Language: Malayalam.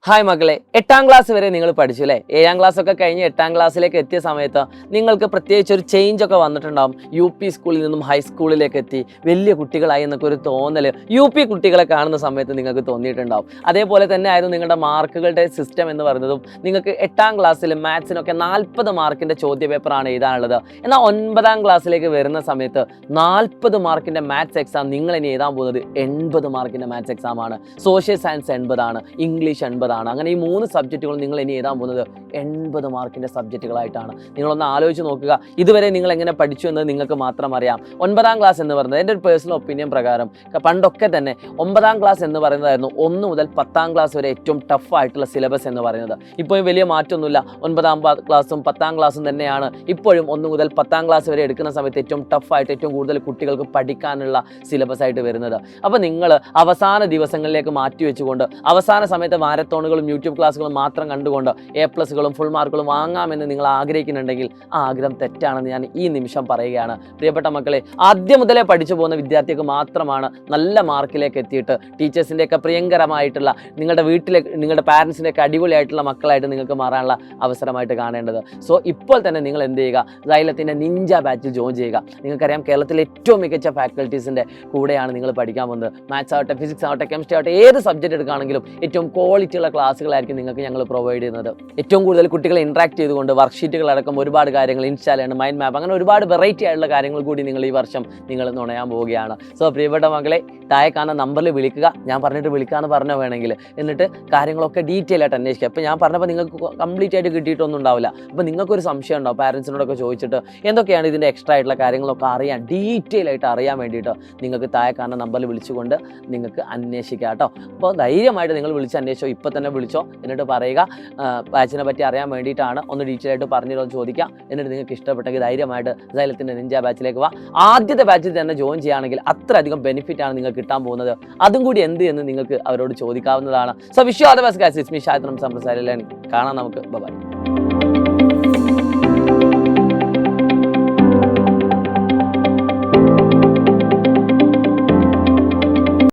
ഹായ് മക്കളെ, 8ാം ക്ലാസ് വരെ നിങ്ങൾ പഠിച്ചു അല്ലേ? 7ാം ക്ലാസ് ഒക്കെ കഴിഞ്ഞ് 8ാം ക്ലാസ്സിലേക്ക് എത്തിയ സമയത്ത് നിങ്ങൾക്ക് പ്രത്യേകിച്ച് ഒരു ചേഞ്ച് ഒക്കെ വന്നിട്ടുണ്ടാവും. UP സ്കൂളിൽ നിന്നും ഹൈസ്കൂളിലേക്ക് എത്തി വലിയ കുട്ടികളായി എന്നൊക്കെ ഒരു തോന്നൽ UP കുട്ടികളെ കാണുന്ന സമയത്ത് നിങ്ങൾക്ക് തോന്നിയിട്ടുണ്ടാവും. അതേപോലെ തന്നെ ആയിരുന്നു നിങ്ങളുടെ മാർക്കുകളുടെ സിസ്റ്റം എന്ന് പറയുന്നതും. നിങ്ങൾക്ക് 8ാം ക്ലാസ്സിൽ മാത്സിനൊക്കെ 40 മാർക്കിൻ്റെ ചോദ്യ പേപ്പറാണ് എഴുതാനുള്ളത്. എന്നാൽ 9ാം ക്ലാസ്സിലേക്ക് വരുന്ന സമയത്ത് 40 മാർക്കിൻ്റെ മാത്സ് എക്സാം നിങ്ങൾ ഇനി എഴുതാൻ പോകുന്നത് 80 മാർക്കിൻ്റെ മാത്സ് എക്സാമാണ്. സോഷ്യൽ സയൻസ് 80 ആണ്, ഇംഗ്ലീഷ് 80 ആണ്. അങ്ങനെ ഈ 3 സബ്ജക്റ്റുകളും നിങ്ങൾ ഇനി എഴുതാൻ പോകുന്നത് 80 മാർക്കിൻ്റെ സബ്ജക്റ്റുകളായിട്ടാണ്. നിങ്ങളൊന്ന് ആലോചിച്ച് നോക്കുക, ഇതുവരെ നിങ്ങൾ എങ്ങനെ പഠിച്ചു എന്നത് നിങ്ങൾക്ക് മാത്രം അറിയാം. 9ാം ക്ലാസ് എന്ന് പറയുന്നത് എൻ്റെ ഒരു പേഴ്സണൽ ഒപ്പീനിയൻ പ്രകാരം പണ്ടൊക്കെ തന്നെ 9ാം ക്ലാസ് എന്ന് പറയുന്നതായിരുന്നു 1 മുതൽ 10ാം ക്ലാസ് വരെ ഏറ്റവും ടഫ് ആയിട്ടുള്ള സിലബസ് എന്ന് പറയുന്നത്. ഇപ്പോഴും വലിയ മാറ്റമൊന്നുമില്ല. 9ാം ക്ലാസ്സും 10ാം ക്ലാസ്സും തന്നെയാണ് ഇപ്പോഴും 1 മുതൽ 10ാം ക്ലാസ് വരെ എടുക്കുന്ന സമയത്ത് ഏറ്റവും ടഫായിട്ട് ഏറ്റവും കൂടുതൽ കുട്ടികൾക്ക് പഠിക്കാനുള്ള സിലബസ് ആയിട്ട് വരുന്നത്. അപ്പോൾ നിങ്ങൾ അവസാന ദിവസങ്ങളിലേക്ക് മാറ്റി വെച്ചുകൊണ്ട് അവസാന സമയത്ത് മാരത്തോണുകളും യൂട്യൂബ് ക്ലാസ്സുകളും മാത്രം കണ്ടുകൊണ്ട് A+കളും ഫുൾ മാർക്കുകളും വാങ്ങാമെന്ന് നിങ്ങൾ ആഗ്രഹിക്കുന്നുണ്ടെങ്കിൽ ആ ആഗ്രഹം തെറ്റാണെന്ന് ഞാൻ ഈ നിമിഷം പറയുകയാണ്. പ്രിയപ്പെട്ട മക്കളെ, ആദ്യം മുതലേ പഠിച്ചു പോകുന്ന വിദ്യാർത്ഥിക്ക് മാത്രമാണ് നല്ല മാർക്കിലേക്ക് എത്തിയിട്ട് ടീച്ചേഴ്സിൻ്റെയൊക്കെ പ്രിയങ്കരമായിട്ടുള്ള നിങ്ങളുടെ വീട്ടിലേക്ക് നിങ്ങളുടെ പാരൻസിൻ്റെയൊക്കെ അടിപൊളിയായിട്ടുള്ള മക്കളായിട്ട് നിങ്ങൾക്ക് മാറാനുള്ള അവസരമായിട്ട് കാണേണ്ടത്. സോ ഇപ്പോൾ തന്നെ നിങ്ങൾ എന്ത് ചെയ്യുക, സൈലത്തിൻ്റെ നിഞ്ച ബാച്ചിൽ ജോയിൻ ചെയ്യുക. നിങ്ങൾക്കറിയാം, കേരളത്തിലെ ഏറ്റവും മികച്ച ഫാക്കൽറ്റീസിൻ്റെ കൂടെയാണ് നിങ്ങൾ പഠിക്കാൻ പോകുന്നത്. മാത്സ് ആവട്ടെ, ഫിസിക്സ് ആവട്ടെ, കെമിസ്ട്രി ആവട്ടെ, ഏത് സബ്ജക്റ്റ് എടുക്കുകയാണെങ്കിലും ഏറ്റവും ക്വാളിറ്റിയുള്ള ക്ലാസ്സുകളായിരിക്കും നിങ്ങൾക്ക് ഞങ്ങൾ പ്രൊവൈഡ് ചെയ്യുന്നത്. ഏറ്റവും കൂടുതൽ കുട്ടികളെ ഇൻട്രാക്ട് ചെയ്തുകൊണ്ട് വർക്ക്ഷീറ്റുകളടക്കം ഒരുപാട് കാര്യങ്ങൾ, ഇൻസ്റ്റാലാണ്, മൈൻഡ് മാപ്പ്, അങ്ങനെ ഒരുപാട് വെറൈറ്റി ആയിട്ടുള്ള കാര്യങ്ങൾ കൂടി നിങ്ങൾ ഈ വർഷം നിങ്ങൾ നുണയാൻ പോവുകയാണ്. സോ പ്രിയപ്പെട്ട മക്കളെ, താഴെ കാണുന്ന നമ്പറിൽ വിളിക്കുക. ഞാൻ പറഞ്ഞിട്ട് വിളിക്കാമെന്ന് പറഞ്ഞ വേണമെങ്കിൽ, എന്നിട്ട് കാര്യങ്ങളൊക്കെ ഡീറ്റെയിൽ ആയിട്ട് അന്വേഷിക്കുക. അപ്പോൾ ഞാൻ പറഞ്ഞപ്പോൾ നിങ്ങൾക്ക് കംപ്ലീറ്റ് ആയിട്ട് കിട്ടിയിട്ടൊന്നും ഉണ്ടാവില്ല. അപ്പോൾ നിങ്ങൾക്കൊരു സംശയം ഉണ്ടാവും, പാരൻസിനോടൊക്കെ ചോദിച്ചിട്ട് എന്തൊക്കെയാണ് ഇതിൻ്റെ എക്സ്ട്രാ ആയിട്ടുള്ള കാര്യങ്ങളൊക്കെ അറിയാൻ, ഡീറ്റെയിൽ ആയിട്ട് അറിയാൻ വേണ്ടിയിട്ട് നിങ്ങൾക്ക് താഴെ കാണുന്ന നമ്പറിൽ വിളിച്ചുകൊണ്ട് നിങ്ങൾക്ക് അന്വേഷിക്കാം കേട്ടോ. അപ്പോൾ ധൈര്യമായിട്ട് നിങ്ങൾ വിളിച്ച് അന്വേഷിച്ചോ, ഇപ്പോൾ തന്നെ വിളിച്ചോ, എന്നിട്ട് പറയുക ബാച്ചിനെ പറ്റി അറിയാൻ വേണ്ടിയിട്ടാണ്, ഒന്ന് ഡീറ്റെയിൽ ആയിട്ട് പറഞ്ഞിട്ടോ ചോദിക്കാം. എന്നിട്ട് നിങ്ങൾക്ക് ഇഷ്ടപ്പെട്ടെങ്കിൽ ധൈര്യമായിട്ട് സൈലത്തിൻ്റെ നിഞ്ച ബാച്ചിലേക്ക് വാ. ആദ്യത്തെ ബാച്ചിൽ തന്നെ ജോയിൻ ചെയ്യുകയാണെങ്കിൽ അത്രയധികം ബെനിഫിറ്റാണ് നിങ്ങൾക്ക് കിട്ടാൻ പോകുന്നത്. അതും കൂടി എന്ത് എന്ന് നിങ്ങൾക്ക് അവരോട് ചോദിക്കാവുന്നതാണ്. So wish you all the best guys. It's me Shahid from സംസാരിക്കാൻ. കാണാം നമുക്ക്. ബൈ.